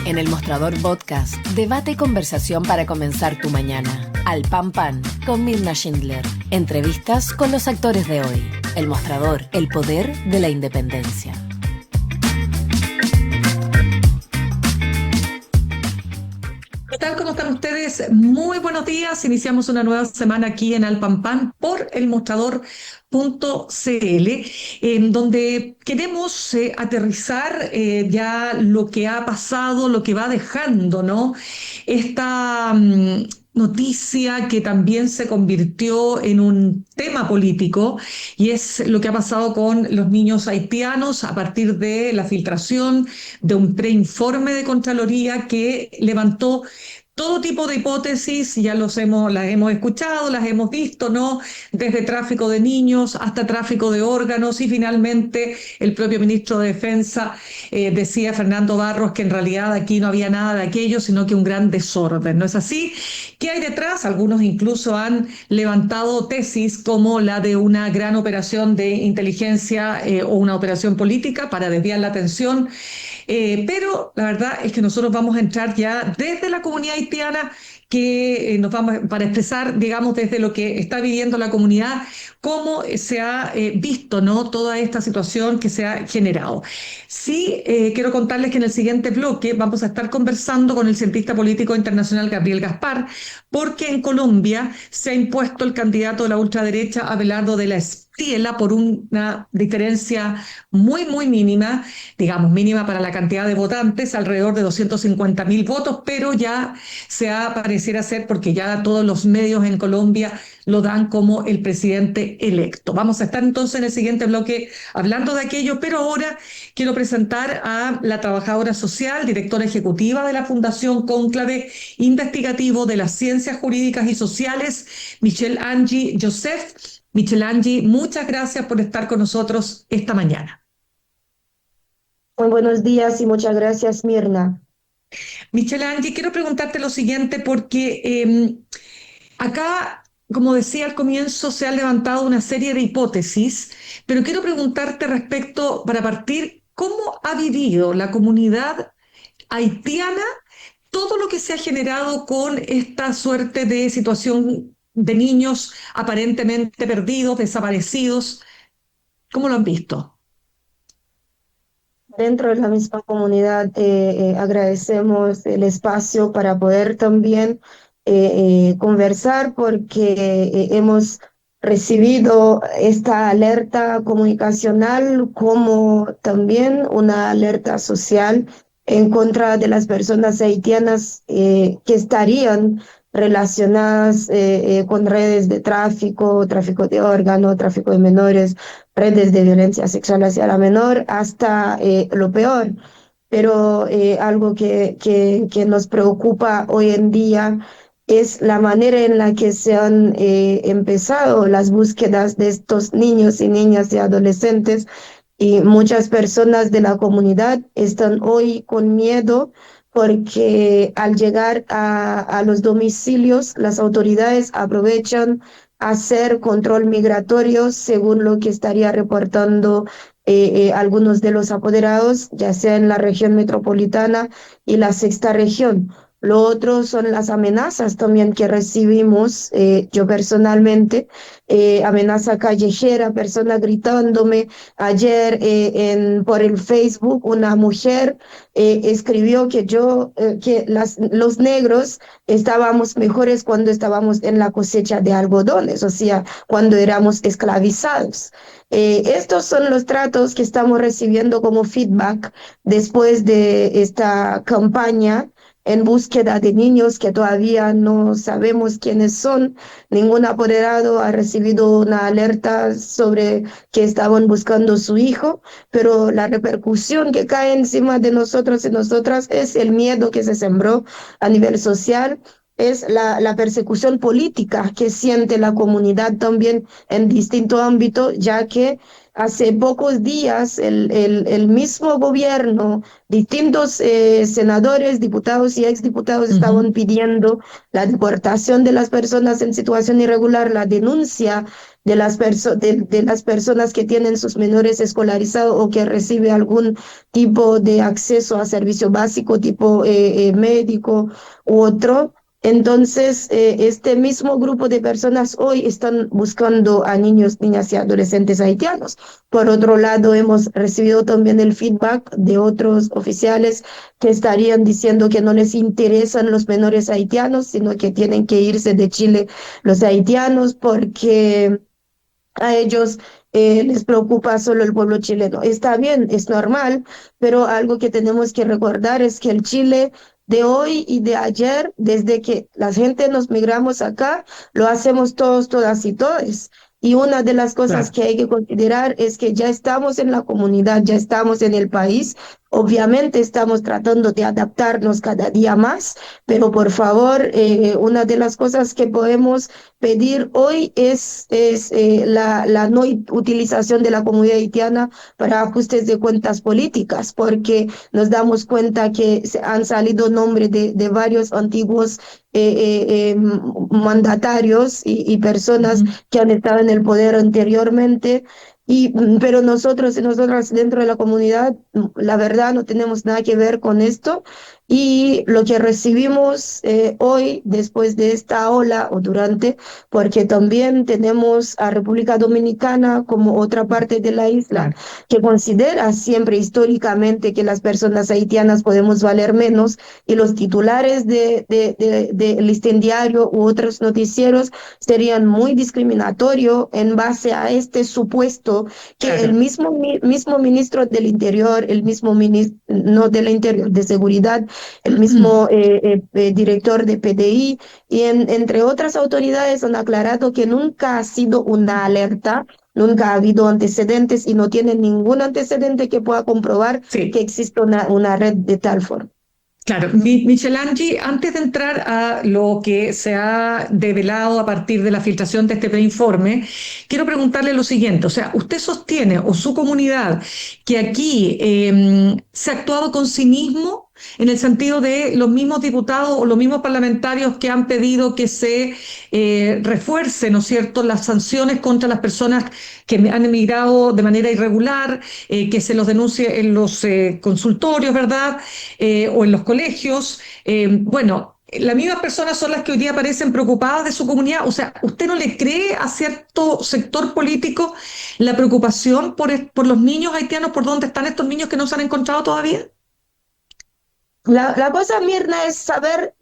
En El Mostrador Podcast, debate y conversación para comenzar tu mañana. Al Pan Pan, con Mirna Schindler. Entrevistas con los actores de hoy. El Mostrador, el poder de la independencia. ¿Qué tal? ¿Cómo están ustedes? Muy buenos días. Iniciamos una nueva semana aquí en Al Pan Pan por elmostrador.cl, en donde queremos aterrizar ya lo que ha pasado, lo que va dejando, ¿no? Esta noticia que también se convirtió en un tema político, y es lo que ha pasado con los niños haitianos a partir de la filtración de un preinforme de Contraloría que levantó todo tipo de hipótesis. Ya las hemos escuchado, las hemos visto, ¿no? Desde tráfico de niños hasta tráfico de órganos, y finalmente el propio ministro de Defensa decía, Fernando Barros, que en realidad aquí no había nada de aquello, sino que un gran desorden. ¿No es así? ¿Qué hay detrás? Algunos incluso han levantado tesis como la de una gran operación de inteligencia o una operación política para desviar la atención. Pero la verdad es que nosotros vamos a entrar ya desde la comunidad haitiana, que nos vamos para expresar, digamos, desde lo que está viviendo la comunidad, cómo se ha visto, ¿no?, toda esta situación que se ha generado. Sí, quiero contarles que en el siguiente bloque vamos a estar conversando con el cientista político internacional Gabriel Gaspar, porque en Colombia se ha impuesto el candidato de la ultraderecha Abelardo de la Espriella por una diferencia muy mínima, digamos mínima para la cantidad de votantes, alrededor de 250.000 votos, pero ya pareciera ser, porque ya todos los medios en Colombia lo dan como el presidente electo. Vamos a estar entonces en el siguiente bloque hablando de aquello, pero ahora quiero presentar a la trabajadora social, directora ejecutiva de la Fundación Cónclave Investigativo de las Ciencias Jurídicas y Sociales, Michelle Angie Joseph. Michelle Angie, muchas gracias por estar con nosotros esta mañana. Muy buenos días y muchas gracias, Mirna. Michelle Angie, quiero preguntarte lo siguiente, porque acá, como decía al comienzo, se han levantado una serie de hipótesis, pero quiero preguntarte respecto, para partir, ¿cómo ha vivido la comunidad haitiana todo lo que se ha generado con esta suerte de situación de niños aparentemente perdidos, desaparecidos? ¿Cómo lo han visto? Dentro de la misma comunidad agradecemos el espacio para poder también conversar, porque hemos recibido esta alerta comunicacional como también una alerta social en contra de las personas haitianas que estarían relacionadas con redes de tráfico de órganos, tráfico de menores, redes de violencia sexual hacia la menor, hasta lo peor. Pero algo que nos preocupa hoy en día es la manera en la que se han empezado las búsquedas de estos niños y niñas y adolescentes, y muchas personas de la comunidad están hoy con miedo porque al llegar a los domicilios, las autoridades aprovechan hacer control migratorio, según lo que estaría reportando algunos de los apoderados, ya sea en la región metropolitana y la sexta región. Lo otro son las amenazas también que recibimos, yo personalmente, amenaza callejera, personas gritándome. Ayer por el Facebook una mujer escribió que los negros estábamos mejores cuando estábamos en la cosecha de algodones, o sea, cuando éramos esclavizados. Estos son los tratos que estamos recibiendo como feedback después de esta campaña en búsqueda de niños que todavía no sabemos quiénes son. Ningún apoderado ha recibido una alerta sobre que estaban buscando su hijo, pero la repercusión que cae encima de nosotros y nosotras es el miedo que se sembró a nivel social, es la persecución política que siente la comunidad también en distinto ámbito, ya que hace pocos días el mismo gobierno, distintos senadores, diputados y exdiputados estaban pidiendo la deportación de las personas en situación irregular, la denuncia de las personas que tienen sus menores escolarizados o que recibe algún tipo de acceso a servicio básico, tipo médico u otro. Entonces, este mismo grupo de personas hoy están buscando a niños, niñas y adolescentes haitianos. Por otro lado, hemos recibido también el feedback de otros oficiales que estarían diciendo que no les interesan los menores haitianos, sino que tienen que irse de Chile los haitianos porque a ellos les preocupa solo el pueblo chileno. Está bien, es normal, pero algo que tenemos que recordar es que el Chile de hoy y de ayer, desde que la gente nos migramos acá, lo hacemos todos, todas y todos. Y una de las cosas Claro. que hay que considerar es que ya estamos en la comunidad, ya estamos en el país. Obviamente estamos tratando de adaptarnos cada día más, pero por favor, una de las cosas que podemos pedir hoy es la no utilización de la comunidad haitiana para ajustes de cuentas políticas, porque nos damos cuenta que han salido nombres de varios antiguos mandatarios y personas Ujú. que han estado en el poder anteriormente. Pero nosotros y nosotras dentro de la comunidad, la verdad, no tenemos nada que ver con esto. Y lo que recibimos hoy, después de esta ola o durante, porque también tenemos a República Dominicana como otra parte de la isla, Claro. que considera siempre históricamente que las personas haitianas podemos valer menos, y los titulares de Listín Diario u otros noticieros serían muy discriminatorios en base a este supuesto que el Claro. mismo ministro del Interior, el mismo ministro, no del Interior, de Seguridad, el mismo director de PDI entre otras autoridades han aclarado que nunca ha sido una alerta, nunca ha habido antecedentes y no tienen ningún antecedente que pueda comprobar que Sí. existe una red de tal forma. Claro, Michelangi, antes de entrar a lo que se ha develado a partir de la filtración de este preinforme, quiero preguntarle lo siguiente, o sea, ¿usted sostiene o su comunidad que aquí se ha actuado con cinismo en el sentido de los mismos diputados o los mismos parlamentarios que han pedido que se refuerce, ¿no es cierto?, las sanciones contra las personas que han emigrado de manera irregular, que se los denuncie en los consultorios, ¿verdad? O en los colegios. Bueno, las mismas personas son las que hoy día parecen preocupadas de su comunidad. O sea, ¿usted no le cree a cierto sector político la preocupación por los niños haitianos, por dónde están estos niños que no se han encontrado todavía? La cosa, Mirna, es saber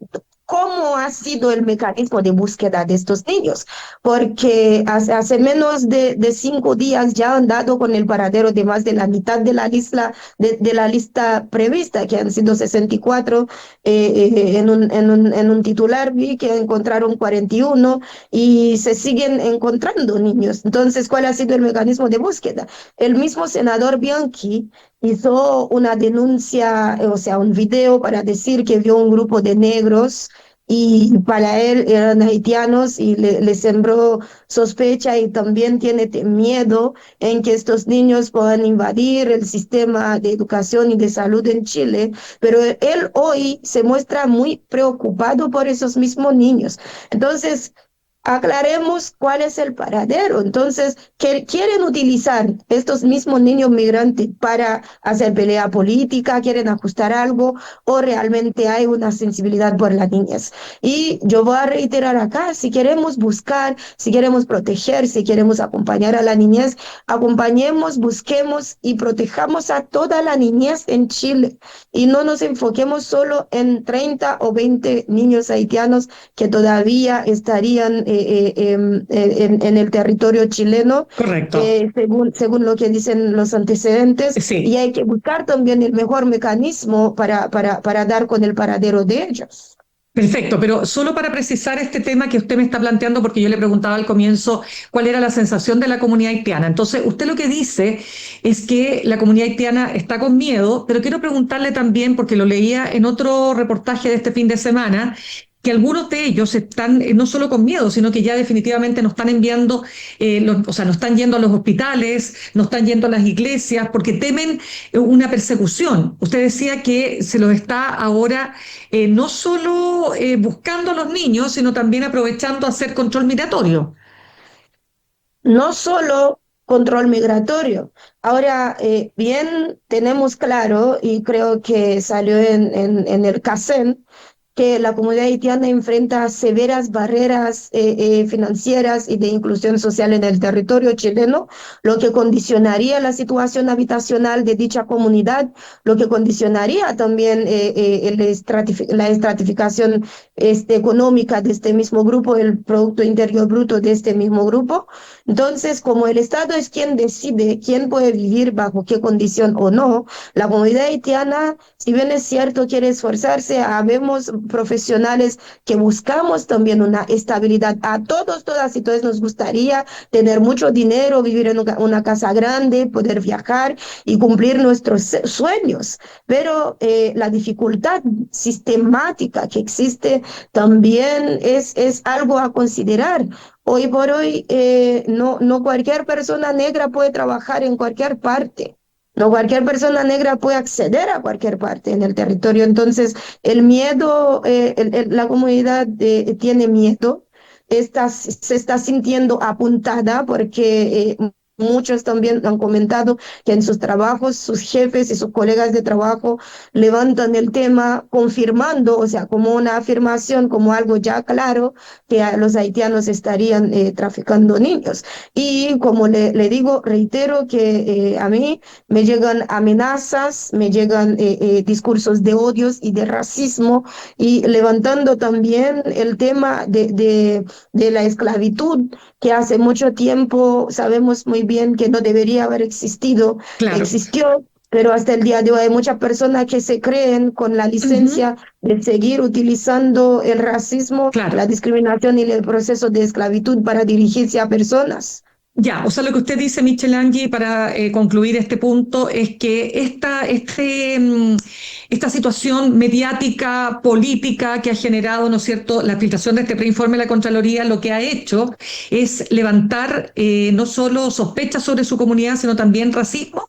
cómo ha sido el mecanismo de búsqueda de estos niños, porque hace menos de 5 días ya han dado con el paradero de más de la mitad de de la lista prevista, que han sido 64. En un titular vi que encontraron 41 y se siguen encontrando niños. Entonces, ¿cuál ha sido el mecanismo de búsqueda? El mismo senador Bianchi hizo una denuncia, o sea, un video para decir que vio un grupo de negros y para él eran haitianos y le sembró sospecha y también tiene miedo en que estos niños puedan invadir el sistema de educación y de salud en Chile, pero él hoy se muestra muy preocupado por esos mismos niños. Entonces, aclaremos cuál es el paradero. Entonces, quieren utilizar estos mismos niños migrantes para hacer pelea política, quieren ajustar algo, o realmente hay una sensibilidad por las niñas. Y yo voy a reiterar acá, si queremos buscar, si queremos proteger, si queremos acompañar a la niñez, acompañemos, busquemos y protejamos a toda la niñez en Chile. Y no nos enfoquemos solo en 30 o 20 niños haitianos que todavía estarían en el territorio chileno, Correcto. según lo que dicen los antecedentes, y Sí. hay que buscar también el mejor mecanismo para dar con el paradero de ellos. Perfecto, pero solo para precisar este tema que usted me está planteando, porque yo le preguntaba al comienzo cuál era la sensación de la comunidad haitiana. Entonces, usted lo que dice es que la comunidad haitiana está con miedo, pero quiero preguntarle también, porque lo leía en otro reportaje de este fin de semana, que algunos de ellos están no solo con miedo, sino que ya definitivamente no están enviando, o sea, no están yendo a los hospitales, no están yendo a las iglesias, porque temen una persecución. Usted decía que se los está ahora no solo buscando a los niños, sino también aprovechando a hacer control migratorio. no solo control migratorio. Ahora, bien tenemos claro, y creo que salió en el CACEN, que la comunidad haitiana enfrenta severas barreras financieras y de inclusión social en el territorio chileno, lo que condicionaría la situación habitacional de dicha comunidad, lo que condicionaría también la estratificación económica de este mismo grupo, el Producto Interior Bruto de este mismo grupo. Entonces, como el Estado es quien decide quién puede vivir bajo qué condición o no, la comunidad haitiana, si bien es cierto, quiere esforzarse, habemos profesionales que buscamos también una estabilidad. A todos, todas y todos nos gustaría tener mucho dinero, vivir en una casa grande, poder viajar y cumplir nuestros sueños. Pero la dificultad sistemática que existe también es algo a considerar. Hoy por hoy, no cualquier persona negra puede trabajar en cualquier parte. No cualquier persona negra puede acceder a cualquier parte en el territorio. Entonces, el miedo, la comunidad tiene miedo, se está sintiendo apuntada porque muchos también han comentado que en sus trabajos sus jefes y sus colegas de trabajo levantan el tema confirmando, o sea, como una afirmación, como algo ya claro, que los haitianos estarían traficando niños. Y como le digo, reitero que a mí me llegan amenazas, me llegan discursos de odios y de racismo, y levantando también el tema de la esclavitud, que hace mucho tiempo sabemos muy bien que no debería haber existido, Claro. existió. Pero hasta el día de hoy hay muchas personas que se creen con la Ujú. licencia de seguir utilizando el racismo, Claro. la discriminación y el proceso de esclavitud para dirigirse a personas. Ya, o sea, lo que usted dice, Michelangi, para concluir este punto, es que esta situación mediática, política que ha generado, ¿no es cierto?, la filtración de este preinforme de la Contraloría, lo que ha hecho es levantar no solo sospechas sobre su comunidad, sino también racismo.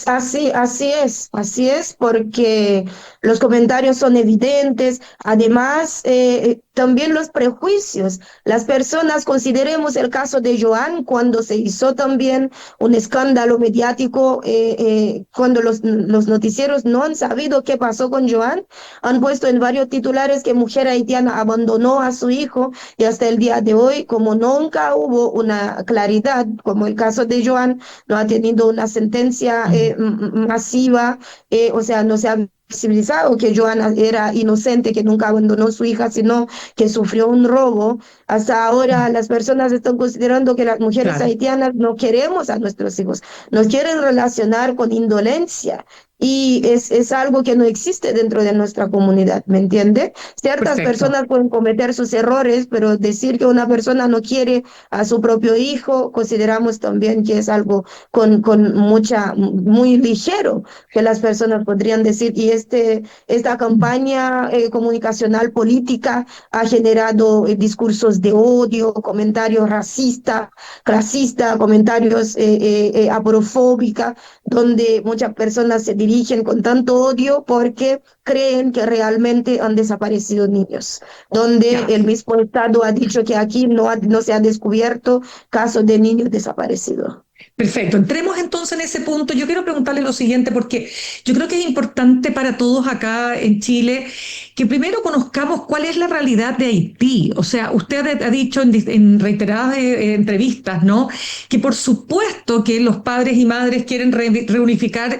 Así es, porque los comentarios son evidentes, además también los prejuicios. Las personas, consideremos el caso de Joan, cuando se hizo también un escándalo mediático, cuando los noticieros no han sabido qué pasó con Joan, han puesto en varios titulares que mujer haitiana abandonó a su hijo, y hasta el día de hoy, como nunca hubo una claridad, como el caso de Joan, no ha tenido una sentencia Mm. masiva, o sea, no se ha visibilizado que Joana era inocente, que nunca abandonó a su hija, sino que sufrió un robo. Hasta ahora las personas están considerando que las mujeres Claro, haitianas no queremos a nuestros hijos, nos quieren relacionar con indolencia. Y es algo que no existe dentro de nuestra comunidad, ¿me entiende? Ciertas perfecto. personas pueden cometer sus errores, pero decir que una persona no quiere a su propio hijo, consideramos también que es algo con muy ligero, que las personas podrían decir. Y esta campaña comunicacional política ha generado discursos de odio, comentarios racistas, clasistas, comentarios aporofóbicos, donde muchas personas se dirigen con tanto odio porque creen que realmente han desaparecido niños, donde Ya. el mismo Estado ha dicho que aquí no se ha descubierto casos de niños desaparecidos. Perfecto, entremos entonces en ese punto. Yo quiero preguntarle lo siguiente, porque yo creo que es importante para todos acá en Chile que primero conozcamos cuál es la realidad de Haití. O sea, usted ha dicho en reiteradas entrevistas, ¿no? Que por supuesto que los padres y madres quieren reunificar,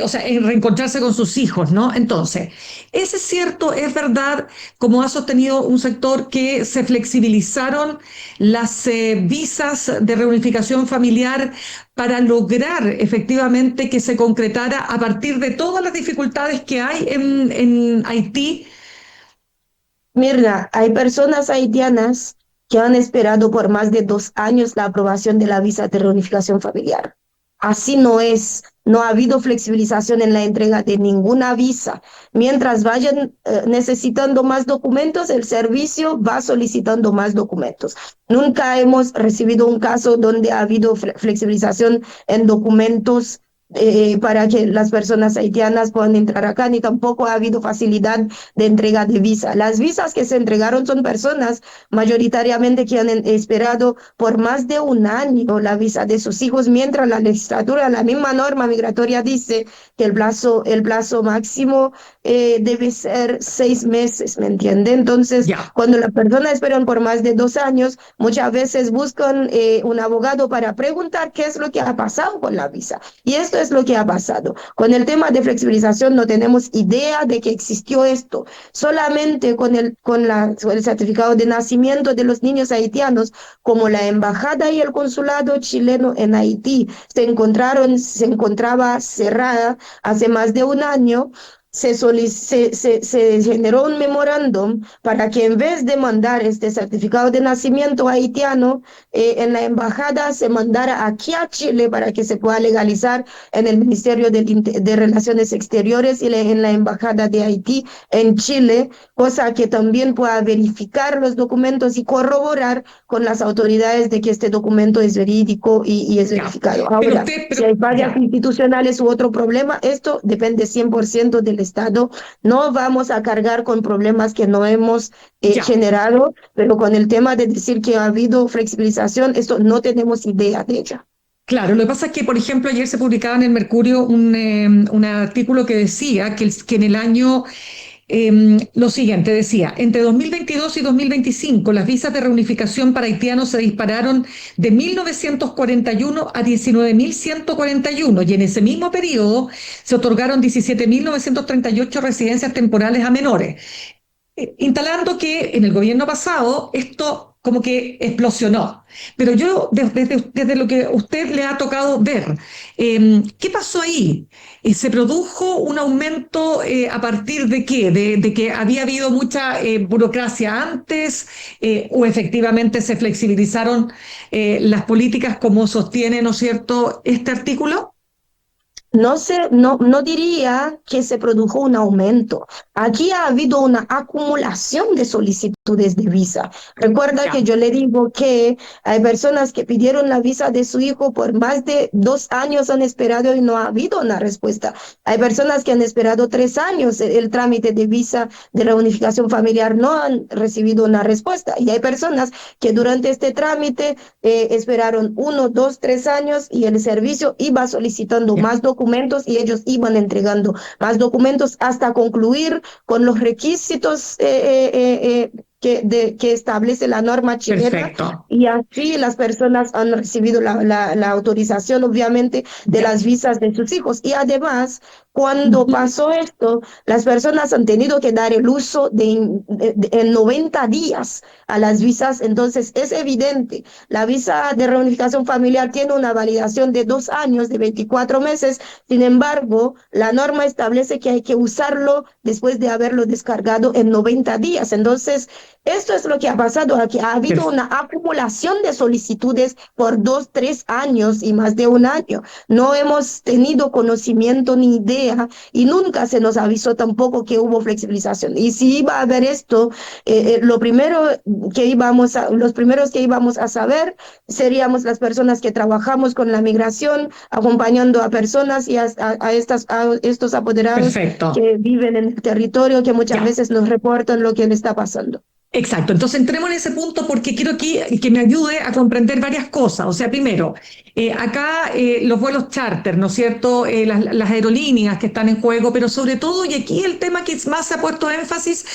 o sea, reencontrarse con sus hijos, ¿no? Entonces, ¿ese es cierto, es verdad, como ha sostenido un sector, que se flexibilizaron las visas de reunificación familiar para lograr efectivamente que se concretara a partir de todas las dificultades que hay en Haití? Mirna, hay personas haitianas que han esperado por más de 2 años la aprobación de la visa de reunificación familiar. Así no es, no ha habido flexibilización en la entrega de ninguna visa. Mientras vayan necesitando más documentos, el servicio va solicitando más documentos. Nunca hemos recibido un caso donde ha habido flexibilización en documentos para que las personas haitianas puedan entrar acá, ni tampoco ha habido facilidad de entrega de visa. Las visas que se entregaron son personas mayoritariamente que han esperado por más de un año la visa de sus hijos, mientras la legislatura, la misma norma migratoria dice que el plazo máximo debe ser 6 meses, ¿me entiende? Entonces, Ya. cuando las personas esperan por más de 2 años, muchas veces buscan un abogado para preguntar qué es lo que ha pasado con la visa. Y esto es lo que ha pasado. Con el tema de flexibilización no tenemos idea de que existió esto. Solamente con el certificado de nacimiento de los niños haitianos, como la embajada y el consulado chileno en Haití se encontraba cerrada hace más de un año. Se generó un memorándum para que en vez de mandar este certificado de nacimiento haitiano en la embajada, se mandara aquí a Chile para que se pueda legalizar en el Ministerio de Relaciones Exteriores y en la embajada de Haití en Chile, cosa que también pueda verificar los documentos y corroborar con las autoridades de que este documento es verídico y es Ya. verificado. Pero Ahora, usted, si pero, hay fallas ya. institucionales u otro problema, esto depende 100% del Estado. No vamos a cargar con problemas que no hemos Ya. generado, pero con el tema de decir que ha habido flexibilización, esto no tenemos idea de ella. Claro, lo que pasa es que, por ejemplo, ayer se publicaba en el Mercurio un artículo que decía que en el año lo siguiente, decía, entre 2022 y 2025 las visas de reunificación para haitianos se dispararon de 1.941 a 19.141 y en ese mismo periodo se otorgaron 17.938 residencias temporales a menores, instalando que en el gobierno pasado esto como que explosionó. Pero yo, desde lo que usted le ha tocado ver, ¿qué pasó ahí? ¿Se produjo un aumento a partir de qué? ¿De que había habido mucha burocracia antes o efectivamente se flexibilizaron las políticas como sostiene, ¿no es cierto?, este artículo? No diría que se produjo un aumento. Aquí ha habido una acumulación de solicitudes de visa. Recuerda que Ya. yo le digo que hay personas que pidieron la visa de su hijo por más de 2 años, han esperado y no ha habido una respuesta. Hay personas que han esperado 3 años el trámite de visa de reunificación familiar, no han recibido una respuesta. Y hay personas que durante este trámite esperaron 1, 2, 3 años y el servicio iba solicitando Ya. más documentos y ellos iban entregando más documentos hasta concluir con los requisitos que establece la norma chilena, Perfecto. y así las personas han recibido la autorización, obviamente, de Ya. las visas de sus hijos. Y además, cuando Ujú. pasó esto, las personas han tenido que dar el uso en 90 días a las visas. Entonces, es evidente, la visa de reunificación familiar tiene una validación de 2 años, de 24 meses. Sin embargo, la norma establece que hay que usarlo después de haberlo descargado en 90 días. Entonces, esto es lo que ha pasado aquí. Ha habido una acumulación de solicitudes por 2, 3 años y más de un año. No hemos tenido conocimiento ni idea y nunca se nos avisó tampoco que hubo flexibilización. Y si iba a haber esto, los primeros que íbamos a saber seríamos las personas que trabajamos con la migración, acompañando a personas y a estos apoderados Perfecto. que viven en el territorio, que muchas Ya. veces nos reportan lo que le está pasando. Exacto, entonces entremos en ese punto porque quiero que me ayude a comprender varias cosas. O sea, primero, acá los vuelos charter, ¿no es cierto? Las aerolíneas que están en juego, pero sobre todo, y aquí el tema que más se ha puesto énfasis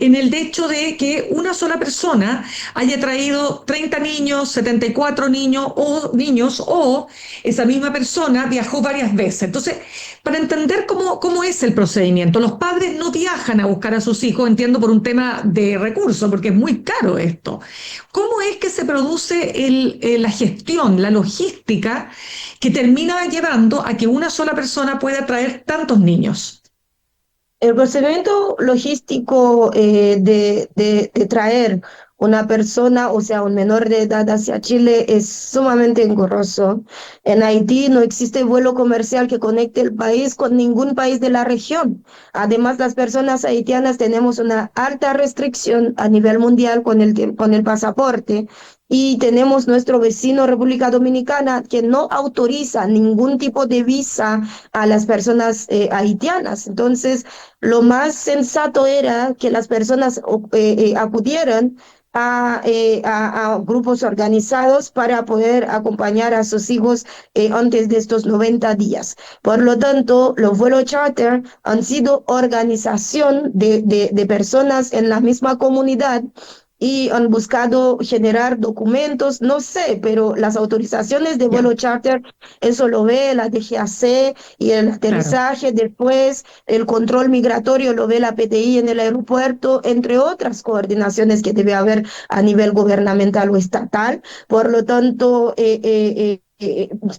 en el hecho de que una sola persona haya traído 30 niños, 74 niños, o esa misma persona viajó varias veces. Entonces, para entender cómo es el procedimiento, los padres no viajan a buscar a sus hijos, entiendo, por un tema de recursos, porque es muy caro esto. ¿Cómo es que se produce la gestión, la logística que termina llevando a que una sola persona pueda traer tantos niños? El procedimiento logístico de traer una persona, o sea, un menor de edad hacia Chile es sumamente engorroso. En Haití no existe vuelo comercial que conecte el país con ningún país de la región. Además, las personas haitianas tenemos una alta restricción a nivel mundial con el pasaporte. y tenemos nuestro vecino República Dominicana que no autoriza ningún tipo de visa a las personas haitianas. Entonces, lo más sensato era que las personas acudieran a grupos organizados para poder acompañar a sus hijos antes de estos 90 días. Por lo tanto, los vuelos charter han sido organización de personas en la misma comunidad y han buscado generar documentos, no sé, pero las autorizaciones de Ya, vuelo charter, eso lo ve la DGAC y el claro. aterrizaje después, el control migratorio lo ve la PTI en el aeropuerto, entre otras coordinaciones que debe haber a nivel gubernamental o estatal. Por lo tanto,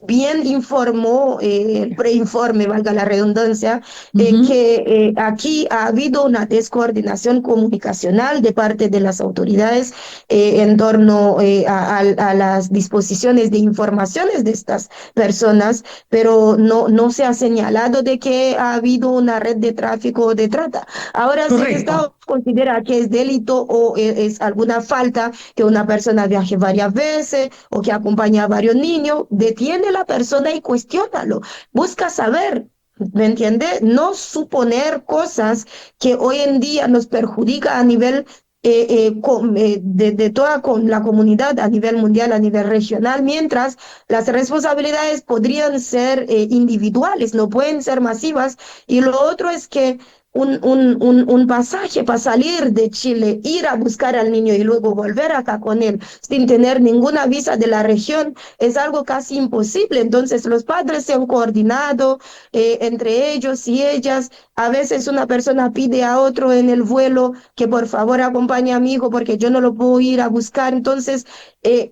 bien informó el preinforme, valga la redundancia, Ujú. que aquí ha habido una descoordinación comunicacional de parte de las autoridades en torno a las disposiciones de informaciones de estas personas, pero no se ha señalado de que ha habido una red de tráfico o de trata. Ahora, si el Correcto. Estado considera que es delito o es alguna falta que una persona viaje varias veces o que acompaña a varios niños, detiene a la persona y cuestiónalo. Busca saber. ¿Me entiende? No suponer cosas que hoy en día nos perjudica a nivel de toda con la comunidad, a nivel mundial, a nivel regional, mientras las responsabilidades podrían ser individuales, no pueden ser masivas. Y lo otro es que un pasaje para salir de Chile, ir a buscar al niño y luego volver acá con él sin tener ninguna visa de la región es algo casi imposible. Entonces los padres se han coordinado entre ellos y ellas. A veces una persona pide a otro en el vuelo que por favor acompañe a mi hijo porque yo no lo puedo ir a buscar. Entonces,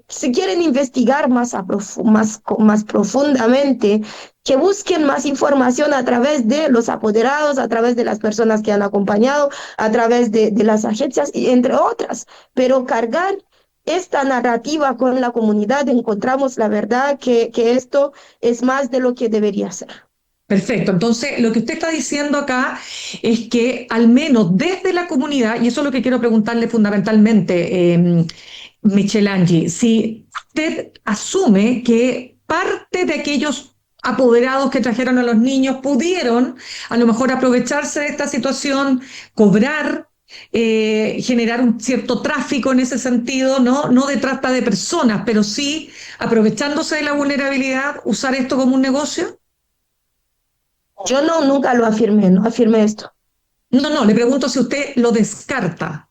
si quieren investigar más profundamente, que busquen más información a través de los apoderados, a través de las personas que han acompañado, a través de las agencias, y entre otras. Pero cargar esta narrativa con la comunidad, encontramos la verdad que esto es más de lo que debería ser. Perfecto. Entonces, lo que usted está diciendo acá es que al menos desde la comunidad, y eso es lo que quiero preguntarle fundamentalmente, Michelle Angie, si usted asume que parte de aquellos apoderados que trajeron a los niños pudieron a lo mejor aprovecharse de esta situación, cobrar, generar un cierto tráfico en ese sentido, ¿no? No de trata de personas, pero sí aprovechándose de la vulnerabilidad, usar esto como un negocio. Yo no, nunca lo afirmé, no afirmé esto. No, no, le pregunto si usted lo descarta.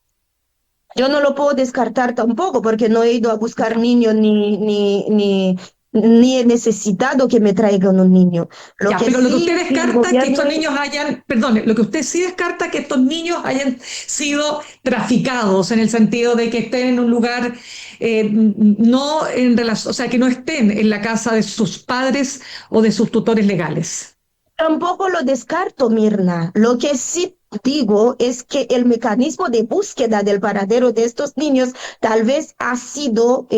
Yo no lo puedo descartar tampoco porque no he ido a buscar niños ni he necesitado que me traigan un niño. Lo Ya, que pero lo que usted sí, sí, el descarta es que gobierno, estos niños hayan, perdone, lo que usted sí descarta es que estos niños hayan sido traficados en el sentido de que estén en un lugar no en relación, o sea, que no estén en la casa de sus padres o de sus tutores legales. tampoco lo descarto, Mirna. Lo que sí digo es que el mecanismo de búsqueda del paradero de estos niños tal vez ha sido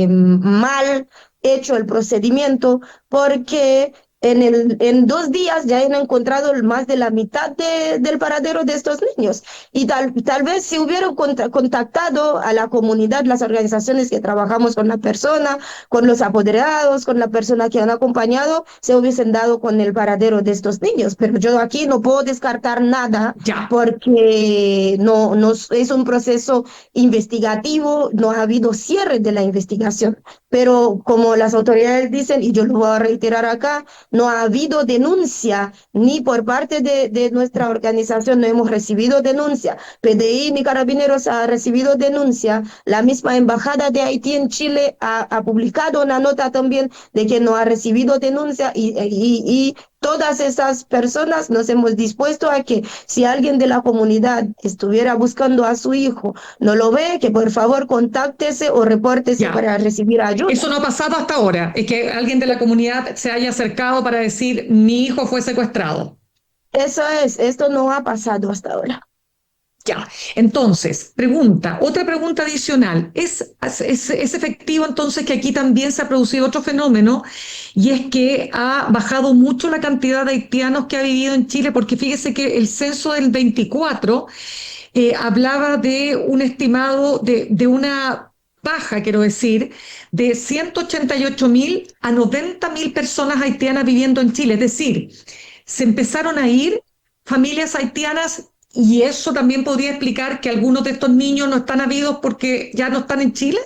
mal hecho el procedimiento porque en 2 días ya han encontrado más de la mitad del paradero de estos niños. Y tal vez si hubieran contactado a la comunidad, las organizaciones que trabajamos con la persona, con los apoderados, con la persona que han acompañado, se hubiesen dado con el paradero de estos niños. Pero yo aquí no puedo descartar nada Ya, porque no es un proceso investigativo, no ha habido cierre de la investigación. Pero como las autoridades dicen, y yo lo voy a reiterar acá, no ha habido denuncia ni por parte de nuestra organización, no hemos recibido denuncia. PDI ni Carabineros ha recibido denuncia. La misma Embajada de Haití en Chile ha publicado una nota también de que no ha recibido denuncia y todas esas personas nos hemos dispuesto a que si alguien de la comunidad estuviera buscando a su hijo, no lo ve, que por favor contáctese o repórtese ya. para recibir ayuda. Eso no ha pasado hasta ahora, es que alguien de la comunidad se haya acercado para decir, mi hijo fue secuestrado. Eso es, esto no ha pasado hasta ahora. Ya, entonces, otra pregunta adicional. ¿Es efectivo entonces que aquí también se ha producido otro fenómeno y es que ha bajado mucho la cantidad de haitianos que ha vivido en Chile? Porque fíjese que el censo del 24 hablaba de un estimado de una baja, quiero decir, de 188.000 a 90.000 personas haitianas viviendo en Chile. Es decir, se empezaron a ir familias haitianas y eso también podría explicar que algunos de estos niños no están habidos porque ya no están en Chile.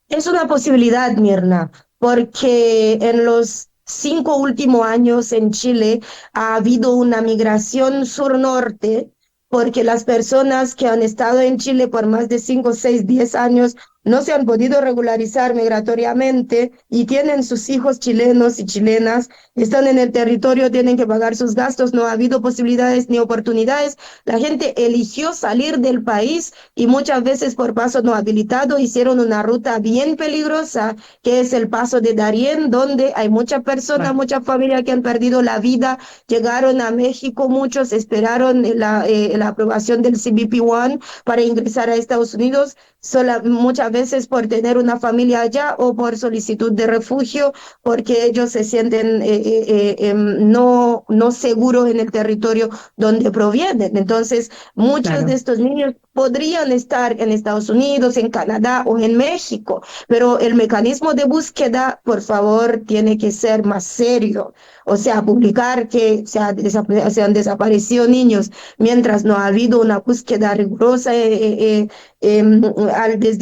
Es una posibilidad, Mirna, porque en los 5 últimos años en Chile ha habido una migración sur-norte, porque las personas que han estado en Chile por más de 5, 6, 10 años no se han podido regularizar migratoriamente y tienen sus hijos chilenos y chilenas, están en el territorio, tienen que pagar sus gastos, no ha habido posibilidades ni oportunidades. La gente eligió salir del país y muchas veces por paso no habilitado hicieron una ruta bien peligrosa, que es el paso de Darién, donde hay muchas personas, Claro. muchas familias que han perdido la vida, llegaron a México, muchos esperaron la aprobación del CBP-1 para ingresar a Estados Unidos, muchas veces por tener una familia allá o por solicitud de refugio, porque ellos se sienten no seguros en el territorio donde provienen. Entonces, muchos de Claro. estos niños podrían estar en Estados Unidos, en Canadá o en México, pero el mecanismo de búsqueda, por favor, tiene que ser más serio. O sea, publicar que se han desaparecido niños mientras no ha habido una búsqueda rigurosa desde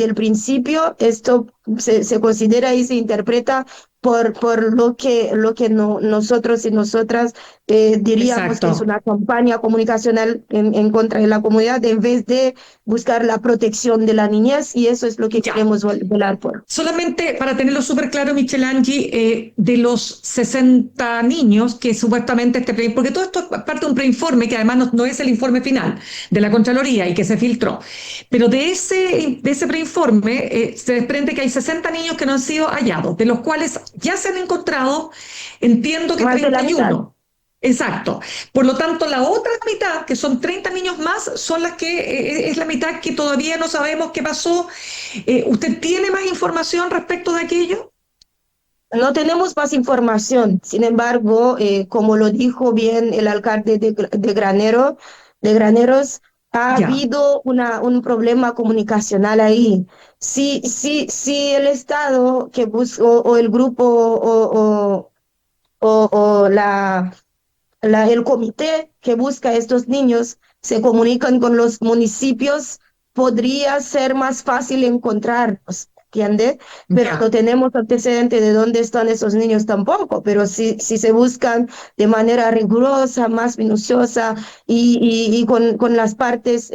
el principio, esto se considera y se interpreta por lo que nosotros y nosotras diríamos que es Exacto. una campaña comunicacional en contra de la comunidad en vez de buscar la protección de la niñez, y eso es lo que Ya. queremos velar por. Solamente para tenerlo súper claro, Michelangi, de los 60 niños que supuestamente porque todo esto es parte de un preinforme que además no es el informe final de la Contraloría y que se filtró, pero de ese preinforme se desprende que hay 60 niños que no han sido hallados, de los cuales ya se han encontrado, entiendo que Más de la mitad. 31. Exacto. Por lo tanto, la otra mitad, que son 30 niños más, son las que es la mitad que todavía no sabemos qué pasó. ¿Usted tiene más información respecto de aquello? No tenemos más información. Sin embargo, como lo dijo bien el alcalde de Graneros, ha Ya, habido un problema comunicacional ahí. Si el Estado que buscó, o el grupo, o el comité que busca a estos niños se comunican con los municipios, podría ser más fácil encontrarlos, ¿entiende? Pero no ya. tenemos antecedente de dónde están esos niños tampoco, pero si se buscan de manera rigurosa, más minuciosa y con las partes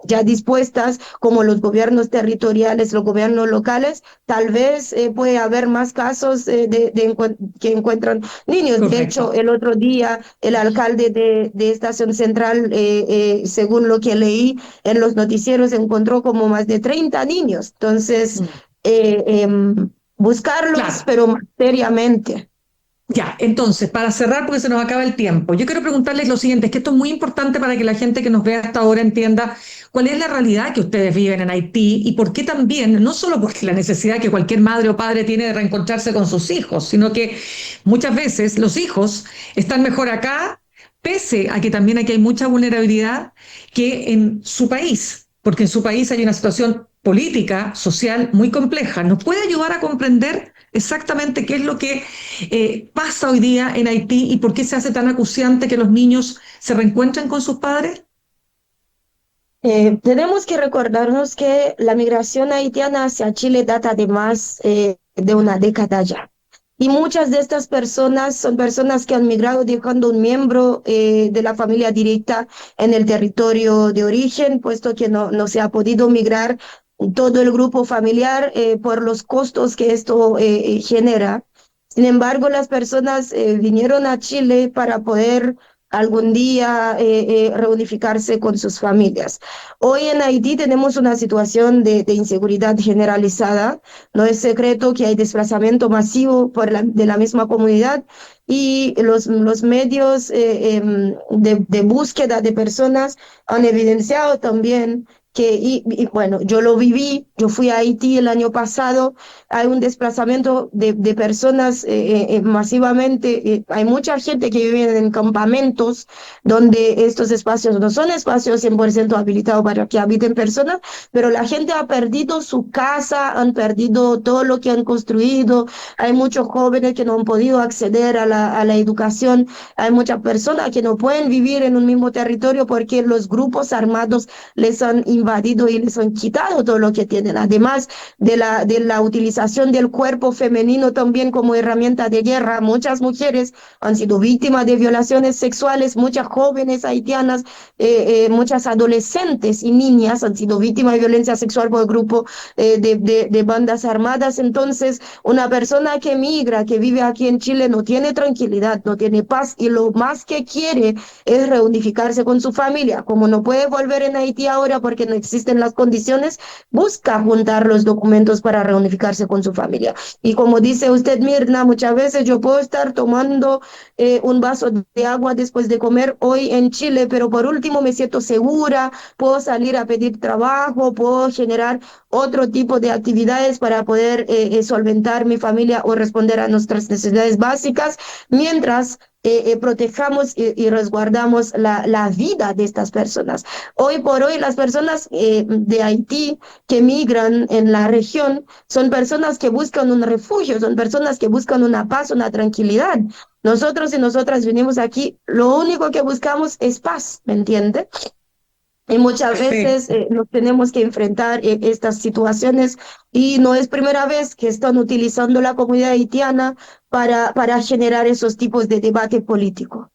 ya dispuestas, como los gobiernos territoriales, los gobiernos locales, tal vez puede haber más casos que encuentran niños. De hecho, Correcto. el otro día el alcalde de Estación Central, según lo que leí en los noticieros, encontró como más de 30 niños. Entonces, Mm. eh, buscarlos, Claro. pero más seriamente. Ya, entonces, para cerrar, porque se nos acaba el tiempo, yo quiero preguntarles lo siguiente, es que esto es muy importante para que la gente que nos vea hasta ahora entienda cuál es la realidad que ustedes viven en Haití y por qué también, no solo porque la necesidad que cualquier madre o padre tiene de reencontrarse con sus hijos, sino que muchas veces los hijos están mejor acá, pese a que también aquí hay mucha vulnerabilidad, que en su país, porque en su país hay una situación política, social muy compleja. ¿Nos puede ayudar a comprender exactamente qué es lo que pasa hoy día en Haití y por qué se hace tan acuciante que los niños se reencuentren con sus padres? Tenemos que recordarnos que la migración haitiana hacia Chile data de más de una década ya. Y muchas de estas personas son personas que han migrado dejando un miembro de la familia directa en el territorio de origen, puesto que no se ha podido migrar todo el grupo familiar por los costos que esto genera. Sin embargo, las personas vinieron a Chile para poder algún día reunificarse con sus familias. Hoy en Haití tenemos una situación de inseguridad generalizada. No es secreto que hay desplazamiento masivo de la misma comunidad, y los medios de búsqueda de personas han evidenciado también bueno, yo lo viví, yo fui a Haití el año pasado, hay un desplazamiento de personas masivamente, hay mucha gente que vive en campamentos donde estos espacios no son espacios 100% habilitados para que habiten personas, pero la gente ha perdido su casa, han perdido todo lo que han construido, hay muchos jóvenes que no han podido acceder a la educación, hay muchas personas que no pueden vivir en un mismo territorio porque los grupos armados les han invadido y les han quitado todo lo que tienen, además de la utilización del cuerpo femenino también como herramienta de guerra. Muchas mujeres han sido víctimas de violaciones sexuales, muchas jóvenes haitianas, muchas adolescentes y niñas han sido víctimas de violencia sexual por el grupo de bandas armadas. Entonces, una persona que migra, que vive aquí en Chile, no tiene tranquilidad, no tiene paz y lo más que quiere es reunificarse con su familia. Como no puede volver en Haití ahora porque no existen las condiciones, busca juntar los documentos para reunificarse con su familia. Y como dice usted, Mirna, muchas veces yo puedo estar tomando un vaso de agua después de comer hoy en Chile, pero por último me siento segura, puedo salir a pedir trabajo, puedo generar otro tipo de actividades para poder solventar mi familia o responder a nuestras necesidades básicas, mientras protejamos y resguardamos la vida de estas personas. Hoy por hoy las personas de Haití que migran en la región son personas que buscan un refugio, son personas que buscan una paz, una tranquilidad. Nosotros y nosotras venimos aquí, lo único que buscamos es paz, ¿me entiende? Y muchas veces Perfecto. nos tenemos que enfrentar estas situaciones y no es primera vez que están utilizando la comunidad haitiana para generar esos tipos de debate político.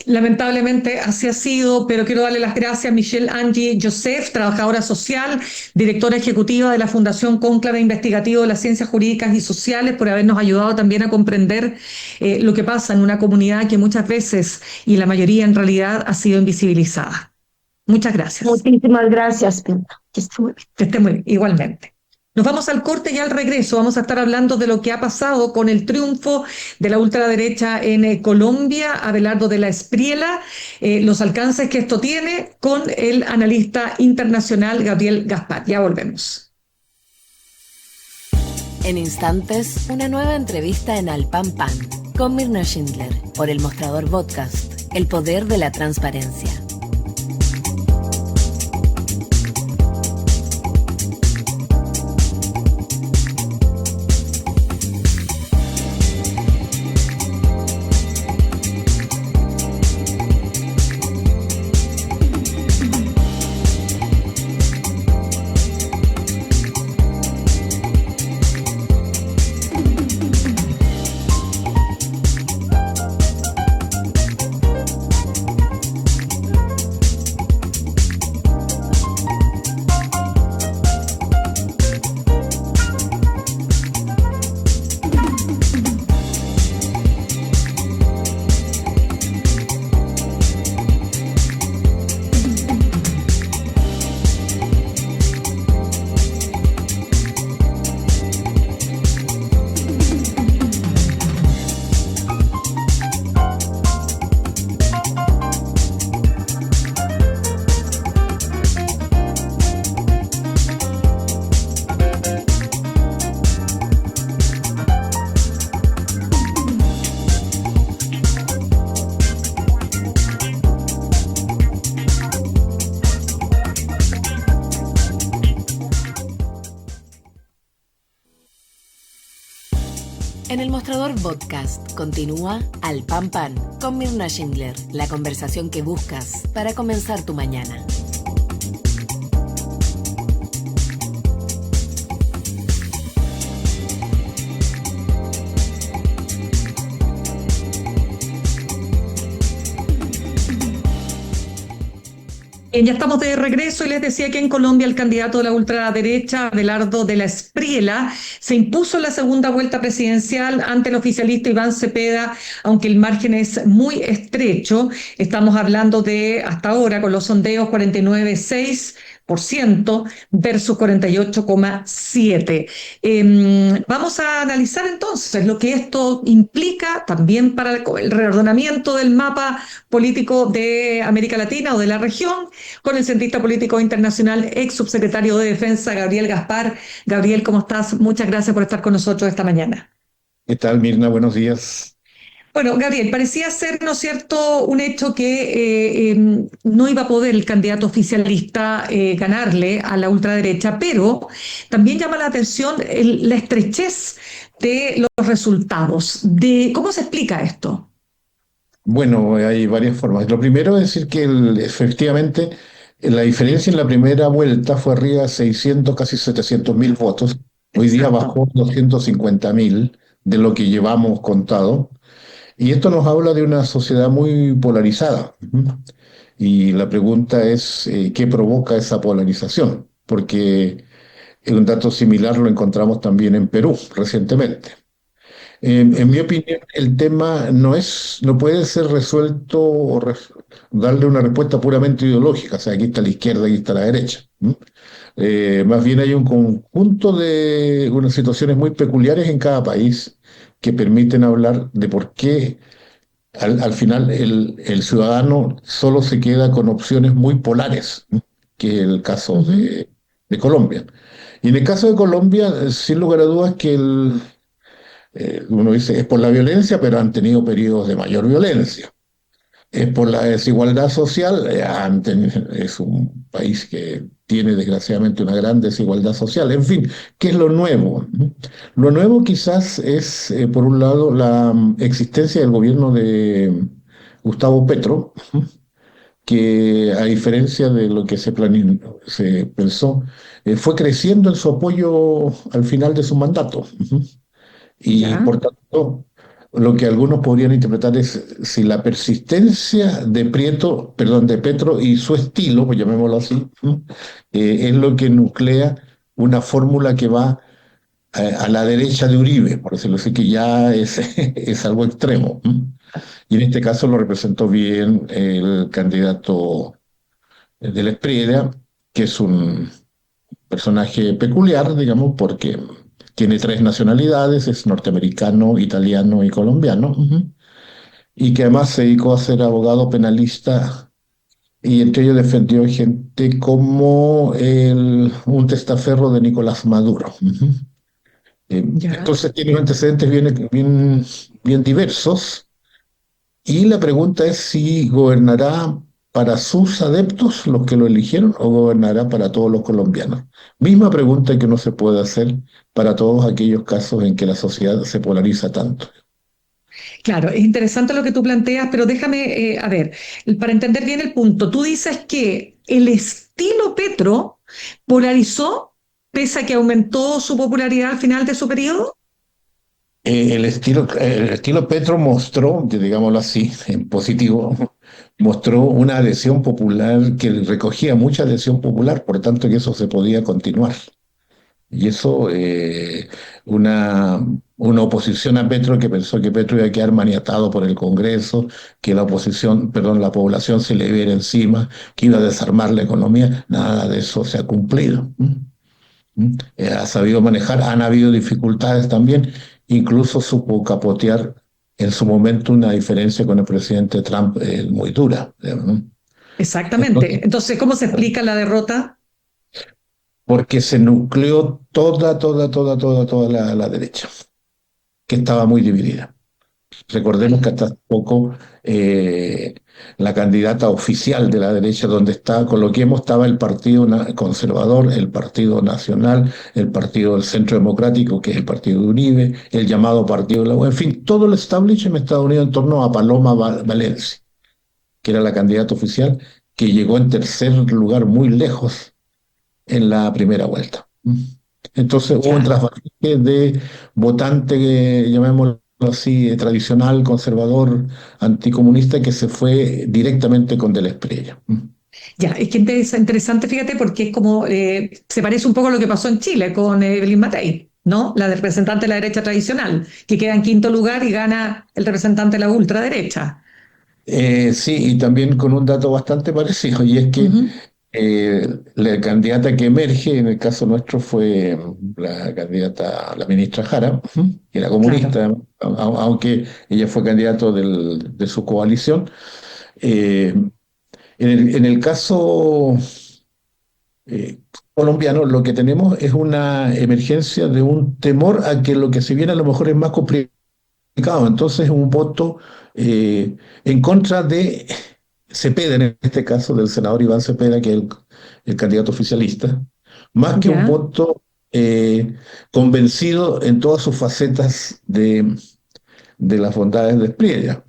Lamentablemente así ha sido, pero quiero darle las gracias a Michelle Angie Joseph, trabajadora social, directora ejecutiva de la Fundación Cónclave Investigativo de las Ciencias Jurídicas y Sociales, por habernos ayudado también a comprender lo que pasa en una comunidad que muchas veces, y la mayoría en realidad, ha sido invisibilizada. Muchas gracias. Muchísimas gracias, Pinta. Que esté muy bien. Que esté muy bien, igualmente. Nos vamos al corte y al regreso vamos a estar hablando de lo que ha pasado con el triunfo de la ultraderecha en Colombia, Abelardo de la Espriella, los alcances que esto tiene con el analista internacional Gabriel Gaspar. Ya volvemos. En instantes, una nueva entrevista en Al Pan Pan con Mirna Schindler por El Mostrador Podcast, el poder de la transparencia. En El Mostrador Podcast continúa Al Pan Pan con Mirna Schindler, la conversación que buscas para comenzar tu mañana. Ya estamos de regreso y les decía que en Colombia el candidato de la ultraderecha, Abelardo de la Espriella, se impuso en la segunda vuelta presidencial ante el oficialista Iván Cepeda, aunque el margen es muy estrecho. Estamos hablando de, hasta ahora, con los sondeos 49,6 versus 48,7%. Vamos a analizar entonces lo que esto implica también para el reordenamiento del mapa político de América Latina o de la región, con el cientista político internacional, ex subsecretario de Defensa, Gabriel Gaspar. Gabriel, ¿cómo estás? Muchas gracias por estar con nosotros esta mañana. ¿Qué tal, Mirna? Buenos días. Bueno, Gabriel, parecía ser, ¿no es cierto?, un hecho que no iba a poder el candidato oficialista ganarle a la ultraderecha, pero también llama la atención la estrechez de los resultados. ¿Cómo se explica esto? Bueno, hay varias formas. Lo primero es decir que efectivamente la diferencia en la primera vuelta fue arriba de 600, casi 700.000 votos. Hoy día Exacto. bajó 250.000 de lo que llevamos contado. Y esto nos habla de una sociedad muy polarizada. Y la pregunta es, ¿qué provoca esa polarización? Porque un dato similar lo encontramos también en Perú recientemente. En mi opinión, el tema no puede ser resuelto o darle una respuesta puramente ideológica, o sea, aquí está la izquierda, aquí está la derecha. Más bien hay un conjunto de unas situaciones muy peculiares en cada país que permiten hablar de por qué al final el ciudadano solo se queda con opciones muy polares, ¿no? Que es el caso Ujú. de Colombia. Y en el caso de Colombia, sin lugar a dudas que uno dice es por la violencia, pero han tenido periodos de mayor violencia. Es por la desigualdad social, es un país que tiene desgraciadamente una gran desigualdad social. En fin, ¿qué es lo nuevo? Lo nuevo quizás es, por un lado, la existencia del gobierno de Gustavo Petro, que a diferencia de lo que se pensó, fue creciendo en su apoyo al final de su mandato. Y Ya. por tanto, lo que algunos podrían interpretar es si la persistencia de de Petro y su estilo, pues llamémoslo así, es lo que nuclea una fórmula que va a la derecha de Uribe, por decirlo así, que ya es, es algo extremo. Y en este caso lo representó bien el candidato de la Espriella, que es un personaje peculiar, digamos, porque tiene tres nacionalidades, es norteamericano, italiano y colombiano, y que además se dedicó a ser abogado penalista y entre ellos defendió gente como un testaferro de Nicolás Maduro. Ya. Entonces tiene antecedentes bien diversos y la pregunta es si gobernará para sus adeptos, los que lo eligieron, o gobernará para todos los colombianos. Misma pregunta que no se puede hacer para todos aquellos casos en que la sociedad se polariza tanto. Claro, es interesante lo que tú planteas, pero déjame, a ver, para entender bien el punto, tú dices que el estilo Petro polarizó pese a que aumentó su popularidad al final de su periodo. El estilo Petro mostró, digámoslo así, en positivo, mostró una adhesión popular que recogía mucha adhesión popular, por tanto que eso se podía continuar. Y eso, una oposición a Petro que pensó que Petro iba a quedar maniatado por el Congreso, que la oposición, perdón, la población se le viera encima, que iba a desarmar la economía, nada de eso se ha cumplido. Ha sabido manejar, han habido dificultades también, incluso supo capotear en su momento una diferencia con el presidente Trump muy dura, digamos, ¿no? Exactamente. Entonces, Entonces, ¿cómo se explica la derrota? porque se nucleó toda la derecha, que estaba muy dividida. Recordemos que hasta hace poco la candidata oficial de la derecha, donde estaba, coloquemos, estaba el Partido Conservador, el Partido Nacional, el Partido del Centro Democrático, que es el Partido de Uribe, el llamado Partido de la U, en fin, todo el establishment en Estados Unidos en torno a Paloma Valencia, que era la candidata oficial, que llegó en tercer lugar muy lejos en la primera vuelta. Entonces hubo un Ya. trasvase de votante, llamémoslo así, tradicional, conservador, anticomunista, que se fue directamente con De la Espriella. Ya, es que interesante, fíjate, porque es como, se parece un poco a lo que pasó en Chile con Evelyn Matei, ¿no? La representante de la derecha tradicional, que queda en quinto lugar y gana el representante de la ultraderecha. Sí, y también con un dato bastante parecido, y es que Ujú. La candidata que emerge, en el caso nuestro, fue la candidata, la ministra Jara, que era Claro, comunista, aunque ella fue candidato de su coalición. Eh, en el caso eh, colombiano, lo que tenemos es una emergencia de un temor a que lo que se viene a lo mejor es más complicado. Entonces, un voto en contra de Cepeda, en este caso, del senador Iván Cepeda, que es el candidato oficialista, más que un ya, voto convencido en todas sus facetas de las bondades de Espriella.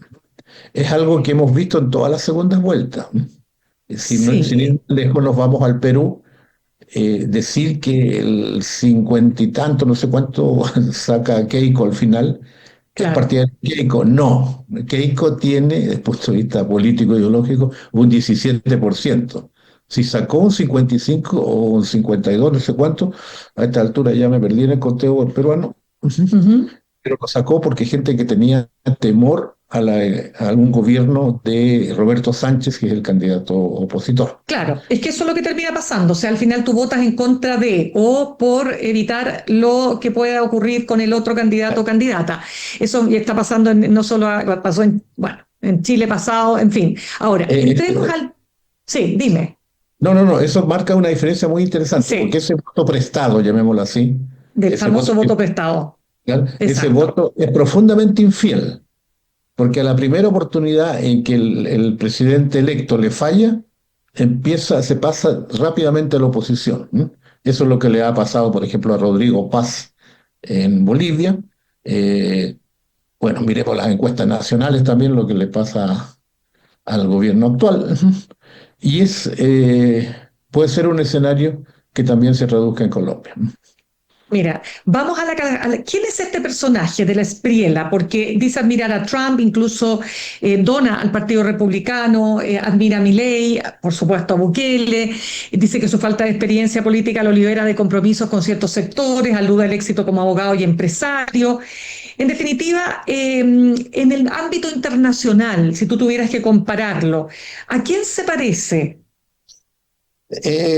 Es algo que hemos visto en todas las segundas vueltas. Sin ir sí, lejos, nos vamos al Perú. Decir que el 50 y tanto, no sé cuánto, saca Keiko al final, ¿es claro. partidario de Keiko? No. Keiko tiene, desde el punto de vista político e ideológico, un 17%. Si sacó un 55 o un 52, no sé cuánto, a esta altura ya me perdí en el conteo peruano, Ujú. pero lo sacó porque gente que tenía temor a algún gobierno de Roberto Sánchez, que es el candidato opositor. Claro, es que eso es lo que termina pasando. O sea, al final tú votas en contra de o por evitar lo que pueda ocurrir con el otro candidato o candidata. Eso ya está pasando no solo pasó en, bueno, en Chile pasado, en fin. Ahora, Eh, entremos eh, al... Sí, dime. No, no, no, eso marca una diferencia muy interesante, porque Sí, ese voto prestado, llamémoslo así, del ese voto, famoso voto prestado. ese Exacto. voto es profundamente infiel, porque a la primera oportunidad en que el presidente electo le falla, se pasa rápidamente a la oposición. ¿M? Eso es lo que le ha pasado, por ejemplo, a Rodrigo Paz en Bolivia. Eh, bueno, miremos las encuestas nacionales también, lo que le pasa al gobierno actual. Y puede ser un escenario que también se traduzca en Colombia. Mira, vamos ¿quién es este personaje de la Espriela? Porque dice admirar a Trump, incluso dona al Partido Republicano, admira a Milei, por supuesto a Bukele, dice que su falta de experiencia política lo libera de compromisos con ciertos sectores, alude al éxito como abogado y empresario. En definitiva, en el ámbito internacional, si tú tuvieras que compararlo, ¿a quién se parece?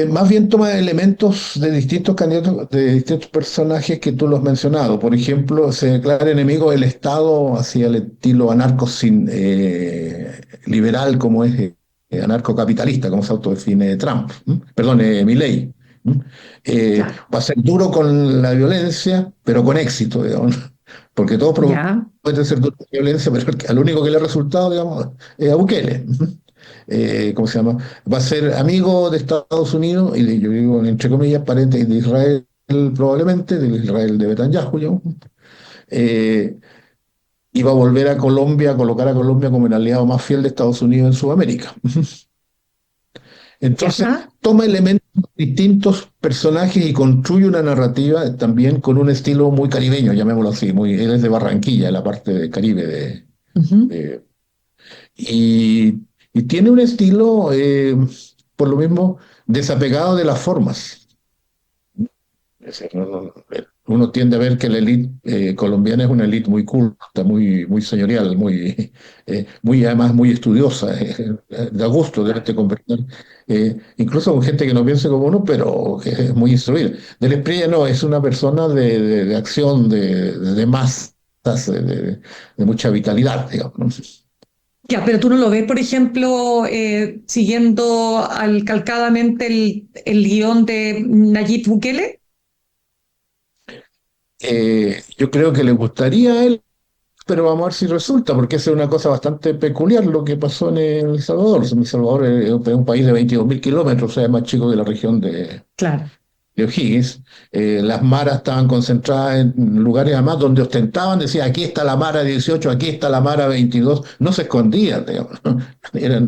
Más bien toma elementos de distintos candidatos, de distintos personajes que tú los has mencionado. Por ejemplo, se declara enemigo del Estado hacia el estilo anarco liberal como es anarcocapitalista, como se autodefine Trump, ¿m? Perdón, Milei. ¿M? Claro, Va a ser duro con la violencia, pero con éxito, digamos, porque todo ya, puede ser duro con violencia, pero al único que le ha resultado, digamos, es a Bukele. ¿Cómo se llama? Va a ser amigo de Estados Unidos y yo digo, entre comillas, pariente de Israel probablemente, del Israel de Netanyahu, yo, eh, y va a volver a Colombia, a colocar a Colombia como el aliado más fiel de Estados Unidos en Sudamérica. Entonces, ya. toma elementos distintos personajes y construye una narrativa también con un estilo muy caribeño, llamémoslo así. Él es de Barranquilla, de la parte del Caribe Ujú. de- y, y tiene un estilo, por lo mismo, desapegado de las formas. Es decir, uno tiende a ver que la élite colombiana es una élite muy culta, muy señorial, además muy estudiosa, da gusto de verte conversar, incluso con gente que no piense como uno, pero que es muy instruida. Del Espriella no, es una persona de acción, de masas, de mucha vitalidad, digamos, ¿no? Ya, pero tú no lo ves, por ejemplo, siguiendo calcadamente el guión de Nayib Bukele. Yo creo que le gustaría a él, pero vamos a ver si resulta, porque esa es una cosa bastante peculiar lo que pasó en El Salvador. El Salvador es un país de 22.000 kilómetros, o sea, es más chico que la región Claro, de O'Higgins. Las maras estaban concentradas en lugares además donde ostentaban, decía, aquí está la mara 18, aquí está la mara 22, no se escondían, digamos, ¿no? Era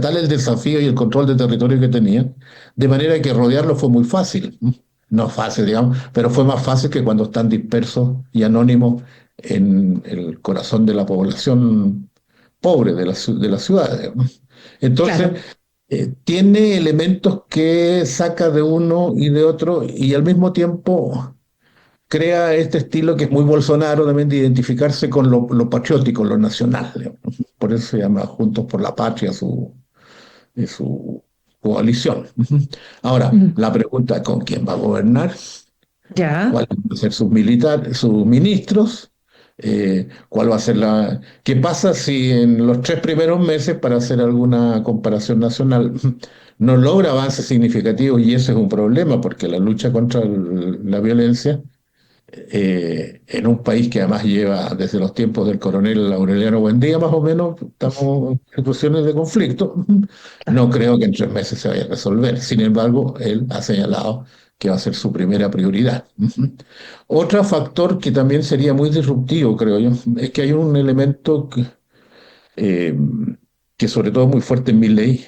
tal el desafío y el control de territorio que tenían, de manera que rodearlo fue muy fácil. No fácil, digamos, pero fue más fácil que cuando están dispersos y anónimos en el corazón de la población pobre de las ciudades, digamos. Entonces, claro. tiene elementos que saca de uno y de otro y al mismo tiempo crea este estilo que es muy Bolsonaro también de identificarse con lo patriótico, lo nacional, digamos. Por eso se llama Juntos por la Patria su coalición. Ahora, Mm. la pregunta es ¿con quién va a gobernar? Ya. ¿Cuáles van a ser sus militares, sus ministros? ¿Cuál va a ser la... ¿Qué pasa si en los 3 primeros meses, para hacer alguna comparación nacional, no logra avances significativos? Y ese es un problema, porque la lucha contra la violencia en un país que además lleva desde los tiempos del coronel Aureliano Buendía, más o menos, estamos en situaciones de conflicto. No creo que en 3 meses se vaya a resolver. Sin embargo, él ha señalado que va a ser su primera prioridad. Otro factor que también sería muy disruptivo, creo yo, es que hay un elemento eh, que sobre todo es muy fuerte en mi ley,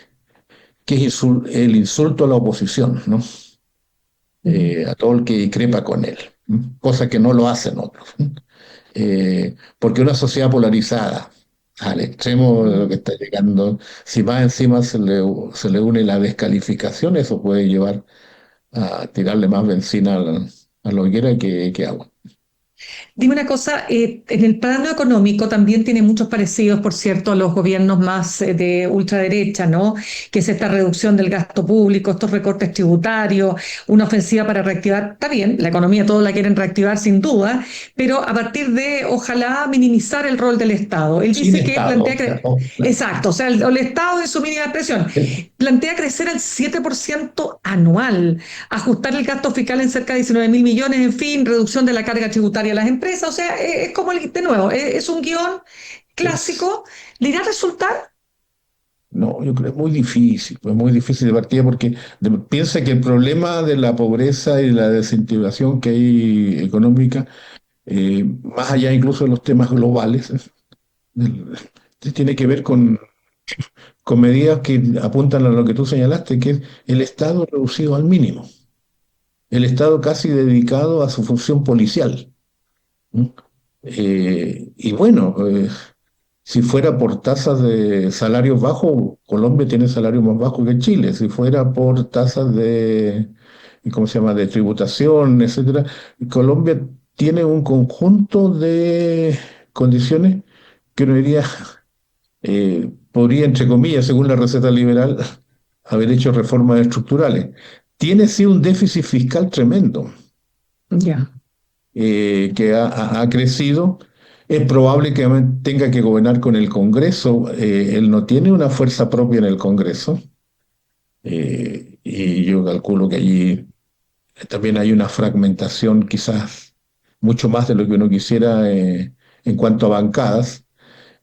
que es el insulto a la oposición, ¿no? Mm. A todo el que discrepa con él, cosa que no lo hacen otros. Porque una sociedad polarizada, al extremo de lo que está llegando, si más encima se le une la descalificación, eso puede llevar a tirarle más benzina a la hoguera que agua. Dime una cosa, en el plano económico también tiene muchos parecidos, por cierto, a los gobiernos más de ultraderecha, ¿no? Que es esta reducción del gasto público, estos recortes tributarios, una ofensiva para reactivar, está bien, la economía todos la quieren reactivar sin duda, pero a partir de, ojalá, minimizar el rol del Estado. Él Sin dice que plantea, Estado, claro, claro. exacto, o sea, el Estado en su mínima expresión, plantea crecer al 7% anual, ajustar el gasto fiscal en cerca de 19.000 millones, en fin, reducción de la carga tributaria a las empresas, o sea, es como, de nuevo, es un guión Es, clásico. ¿Le irá a resultar? no, yo creo que es muy difícil de partida porque piensa que el problema de la pobreza y la desintegración que hay económica, más allá incluso de los temas globales, del- tiene que ver con medidas que apuntan a lo que tú señalaste, que es el Estado reducido al mínimo, el Estado casi dedicado a su función policial. ¿Mm? Y bueno, si fuera por tasas de salarios bajos, Colombia tiene salarios más bajos que Chile. Si fuera por tasas de, ¿cómo se llama?, de tributación, etcétera, Colombia tiene un conjunto de condiciones que uno diría podría, entre comillas, según la receta liberal, haber hecho reformas estructurales. Tiene sí un déficit fiscal tremendo, Ya. que ha crecido. Es probable que tenga que gobernar con el Congreso. Él no tiene una fuerza propia en el Congreso. Y yo calculo que allí también hay una fragmentación, quizás mucho más de lo que uno quisiera en cuanto a bancadas.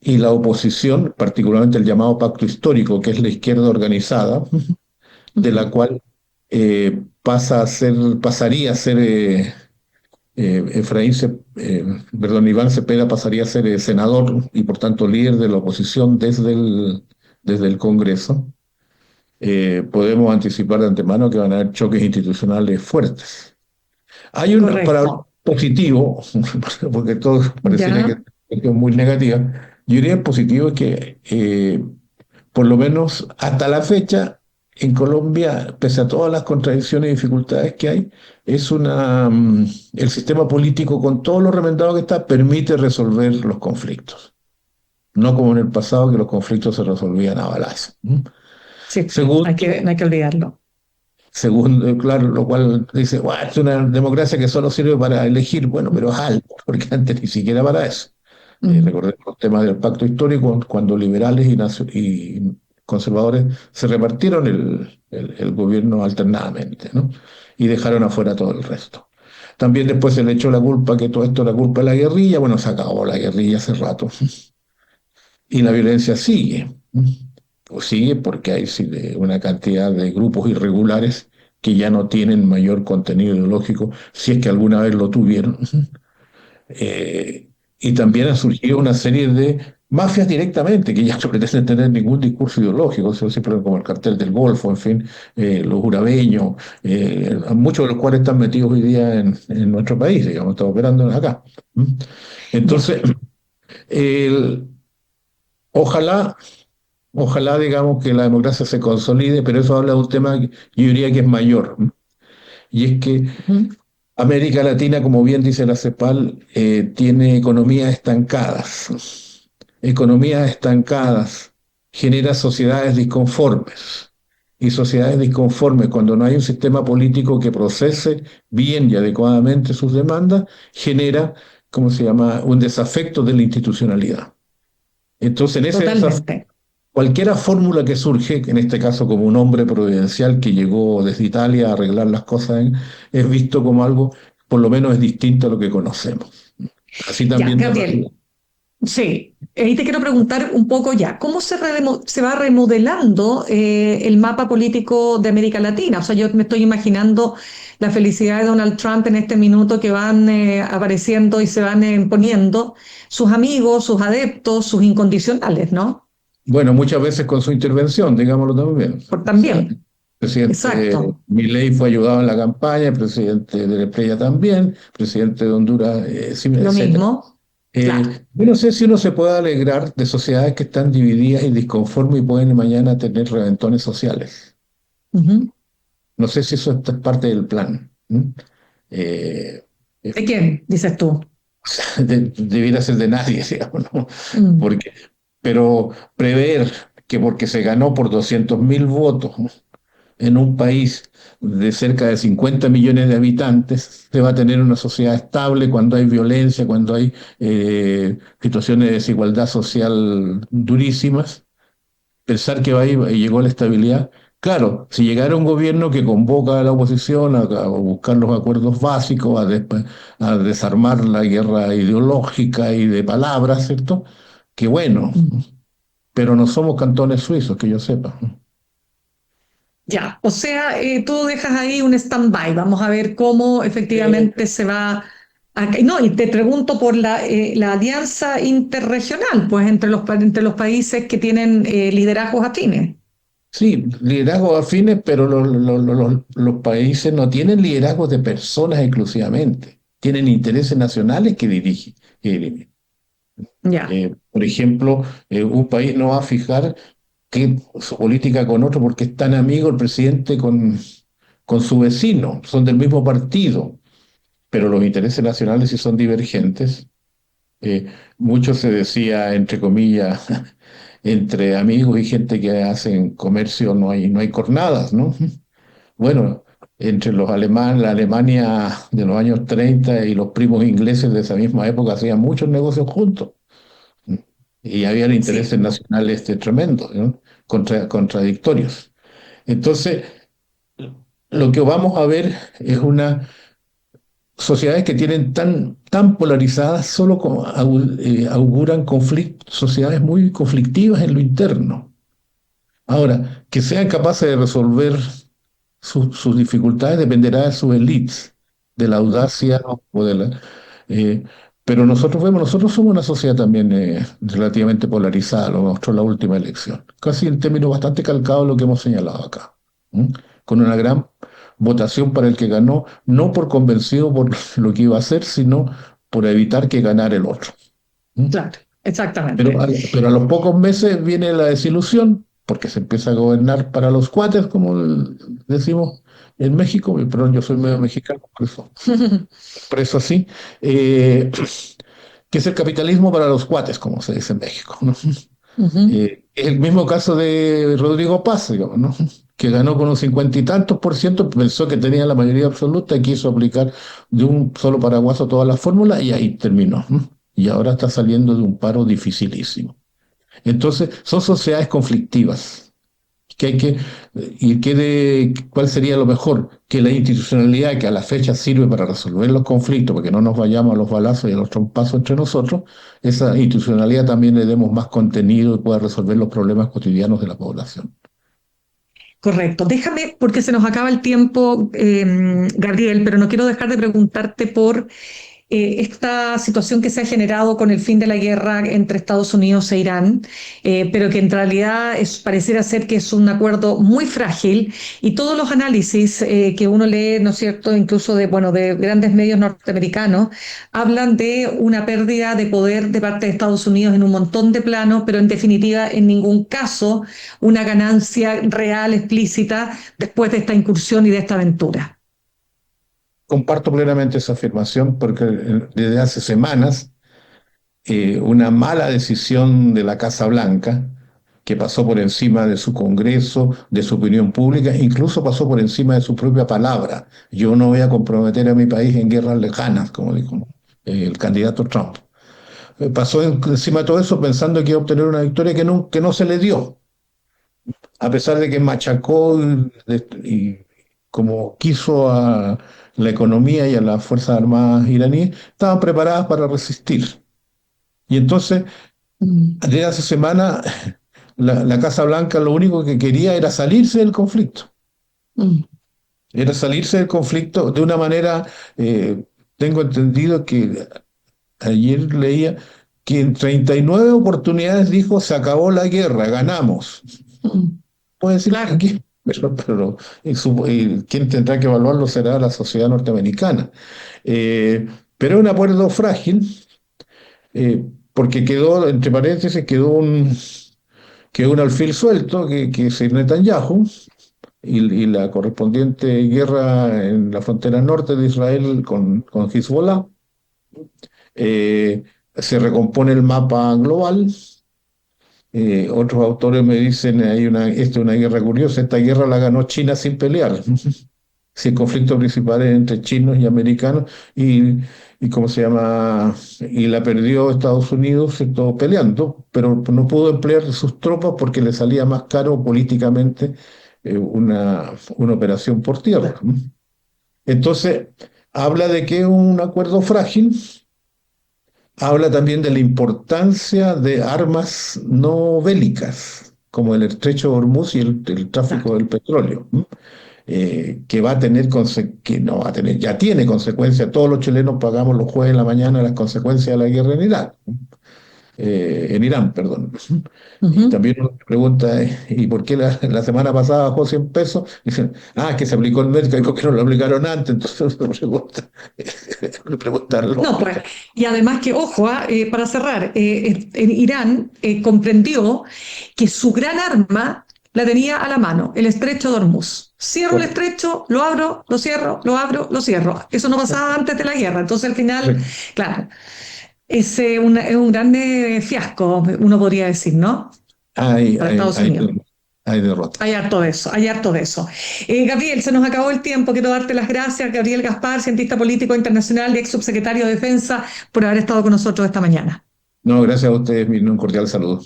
Y la oposición, particularmente el llamado pacto histórico, que es la izquierda organizada, de la Ujú. cual pasaría a ser Iván Cepeda pasaría a ser senador y por tanto líder de la oposición desde el Congreso. Podemos anticipar de antemano que van a haber choques institucionales fuertes. Para hablar Correcto. positivo, porque todo parecería que Ya. es muy negativa, yo diría positivo que por lo menos hasta la fecha, en Colombia, pese a todas las contradicciones y dificultades que hay, el sistema político, con todo lo remendado que está, permite resolver los conflictos. No como en el pasado, que los conflictos se resolvían a balazos. Sí, no Segundo, hay que olvidarlo. claro, lo cual dice, "Buah, es una democracia que solo sirve para elegir". Bueno, pero es algo, porque antes ni siquiera para eso. Mm. Recordemos los temas del pacto histórico, cuando liberales y conservadores se repartieron el gobierno alternadamente, ¿no? Y dejaron afuera todo el resto. También después se le echó la culpa, que todo esto es la culpa de la guerrilla. Bueno, se acabó la guerrilla hace rato. Y la violencia sigue. Pues sigue porque hay sí, una cantidad de grupos irregulares que ya no tienen mayor contenido ideológico, si es que alguna vez lo tuvieron. Y también ha surgido una serie de mafias directamente, que ya no pretenden tener ningún discurso ideológico, sino siempre como el cartel del Golfo, en fin, los urabeños, muchos de los cuales están metidos hoy día en nuestro país, digamos, están operando acá. ¿Mm? Ya. Entonces, el- ojalá, ojalá, digamos, que la democracia se consolide, pero eso habla de un tema que yo diría que es mayor, y es que Ujú. América Latina, como bien dice la CEPAL, tiene economías estancadas, genera sociedades disconformes. y sociedades disconformes, cuando no hay un sistema político que procese bien y adecuadamente sus demandas, genera, ¿cómo se llama?, un desafecto de la institucionalidad. Entonces, en ese desafecto, Totalmente. cualquiera fórmula que surge, en este caso como un hombre providencial que llegó desde Italia a arreglar las cosas, es visto como algo, por lo menos es distinto a lo que conocemos. Así Ya, también de rápido. Gabriel. Sí, ahí te quiero preguntar un poco ya, ¿cómo se va remodelando el mapa político de América Latina? O sea, yo me estoy imaginando la felicidad de Donald Trump en este minuto que van apareciendo y se van poniendo sus amigos, sus adeptos, sus incondicionales, ¿no? Bueno, muchas veces con su intervención, digámoslo también. Por O sea, también, el presidente exacto, Milei fue ayudado en la campaña, el presidente de Estrella también, el presidente de Honduras, sí, lo etcétera. mismo, claro. Yo no sé si uno se puede alegrar de sociedades que están divididas y disconformes y pueden mañana tener reventones sociales. Ujú. No sé si eso es parte del plan. ¿M? Eh, eh, ¿De quién, dices tú? Debiera ser de nadie, digamos, ¿no? Mm. Porque, pero prever que porque se ganó por 200.000 votos, ¿no?, en un país de cerca de 50 millones de habitantes, se va a tener una sociedad estable cuando hay violencia, cuando hay situaciones de desigualdad social durísimas. Pensar que va ahí llegó la estabilidad. Claro, si llegara un gobierno que convoca a la oposición a buscar los acuerdos básicos, a desarmar la guerra ideológica y de palabras, ¿cierto? Que bueno, Mm. pero no somos cantones suizos, que yo sepa. Ya, o sea, tú dejas ahí un stand-by. Vamos a ver cómo efectivamente se va no, y te pregunto por la alianza interregional, pues entre los países que tienen liderazgos afines. Sí, liderazgos afines, pero los países no tienen liderazgos de personas exclusivamente, tienen intereses nacionales que dirigen. Ya, Por ejemplo, un país no va a fijar su política con otro porque es tan amigo el presidente con su vecino, son del mismo partido, pero los intereses nacionales sí son divergentes. Eh, Mucho se decía, entre comillas, entre amigos y gente que hacen comercio no hay cornadas, ¿no? Bueno, entre los alemanes, la Alemania de los años 30 y los primos ingleses de esa misma época hacían muchos negocios juntos. Y habían sí, intereses nacionales tremendos, ¿no?, contradictorios. Entonces, lo que vamos a ver es una sociedades que tienen tan polarizadas, solo auguran conflictos, sociedades muy conflictivas en lo interno. Ahora, que sean capaces de resolver sus dificultades dependerá de sus élites, de la audacia o de la... eh, pero nosotros somos una sociedad también relativamente polarizada, lo mostró la última elección. Casi en términos bastante calcados lo que hemos señalado acá. ¿M? Con una gran votación para el que ganó, no por convencido por lo que iba a hacer, sino por evitar que ganara el otro. ¿M? claro, exactamente. Pero a los pocos meses viene la desilusión, porque se empieza a gobernar para los cuates, como decimos en México. Perdón, yo soy medio mexicano, por eso así, que es el capitalismo para los cuates, como se dice en México, ¿no? Ujú. Es el mismo caso de Rodrigo Paz, digamos, ¿no?, que ganó con un 50 y tantos por ciento, pensó que tenía la mayoría absoluta y quiso aplicar de un solo paraguaso todas las fórmulas y ahí terminó, ¿no? Y ahora está saliendo de un paro dificilísimo. Entonces, son sociedades conflictivas que hay que, ¿cuál sería lo mejor? Que la institucionalidad que a la fecha sirve para resolver los conflictos, porque no nos vayamos a los balazos y a los trompazos entre nosotros, esa institucionalidad también le demos más contenido y pueda resolver los problemas cotidianos de la población. Correcto. Déjame, porque se nos acaba el tiempo, Gabriel, pero no quiero dejar de preguntarte por esta situación que se ha generado con el fin de la guerra entre Estados Unidos e Irán, pero que en realidad pareciera ser que es un acuerdo muy frágil y todos los análisis que uno lee, ¿no es cierto?, incluso de, bueno, de grandes medios norteamericanos, hablan de una pérdida de poder de parte de Estados Unidos en un montón de planos, pero en definitiva en ningún caso una ganancia real, explícita, después de esta incursión y de esta aventura. Comparto plenamente esa afirmación porque desde hace semanas una mala decisión de la Casa Blanca que pasó por encima de su Congreso, de su opinión pública, incluso pasó por encima de su propia palabra. Yo no voy a comprometer a mi país en guerras lejanas, como dijo el candidato Trump. Pasó encima de todo eso pensando que iba a obtener una victoria que no se le dio, a pesar de que machacó y como quiso a la economía y a las Fuerzas Armadas iraníes, estaban preparadas para resistir. Y entonces, Mm, desde hace semanas, la Casa Blanca lo único que quería era salirse del conflicto. mm, Era salirse del conflicto de una manera, tengo entendido que ayer leía que en 39 oportunidades dijo, se acabó la guerra, ganamos. mm. Puede decir que Claro. aquí, pero quien tendrá que evaluarlo será la sociedad norteamericana. Pero es un acuerdo frágil, porque quedó, entre paréntesis, quedó un alfil suelto, que es Netanyahu, y la correspondiente guerra en la frontera norte de Israel con Hezbollah. Se recompone el mapa global. Otros autores me dicen, esta es una guerra curiosa, esta guerra la ganó China sin pelear. Si el conflicto principal es entre chinos y americanos, y ¿cómo se llama? Y la perdió Estados Unidos, todo peleando, pero no pudo emplear sus tropas porque le salía más caro políticamente una operación por tierra. Entonces, habla de que es un acuerdo frágil. Habla también de la importancia de armas no bélicas, como el estrecho de Hormuz y el tráfico del petróleo, ¿m? Que va a tener, que no va a tener, ya tiene consecuencias. Todos los chilenos pagamos los jueves en la mañana las consecuencias de la guerra en Irak, en Irán, perdón. Y Ujú. también uno se pregunta, ¿y por qué la semana pasada bajó 100 pesos? Dicen, es que se aplicó el médico, ¿y por qué no lo aplicaron antes? Entonces uno pregunta, una pregunta No, pues, lógica. y además que, ojo, para cerrar, en Irán comprendió que su gran arma la tenía a la mano, el estrecho de Hormuz. Cierro el Correcto. estrecho, lo abro, lo cierro, lo abro, lo cierro. Eso no pasaba antes de la guerra. Entonces, al final, claro, es un gran fiasco, uno podría decir, ¿no? Hay, Para hay, Estados hay, Unidos. hay derrota. Hay harto de eso, hay harto de eso. Gabriel, se nos acabó el tiempo. Quiero darte las gracias, Gabriel Gaspar, cientista político internacional y ex subsecretario de Defensa, por haber estado con nosotros esta mañana. No, gracias a ustedes, un cordial saludo.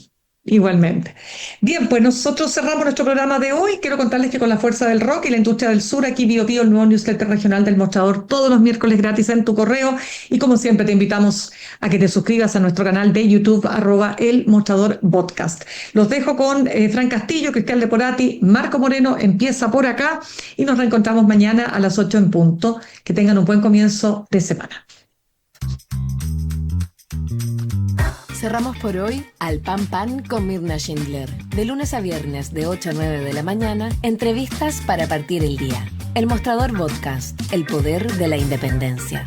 Igualmente. Bien, pues nosotros cerramos nuestro programa de hoy. Quiero contarles que con la fuerza del rock y la industria del sur, aquí Bio Bio, el nuevo newsletter regional del Mostrador, todos los miércoles gratis en tu correo. Y como siempre, te invitamos a que te suscribas a nuestro canal de YouTube, @El Mostrador Podcast. Los dejo con Fran Castillo, Cristian Leporati, Marco Moreno, empieza por acá y nos reencontramos mañana a las 8 en punto. Que tengan un buen comienzo de semana. Cerramos por hoy Al Pan Pan con Mirna Schindler. De lunes a viernes de 8 a 9 de la mañana, entrevistas para partir el día. El Mostrador Podcast, el poder de la independencia.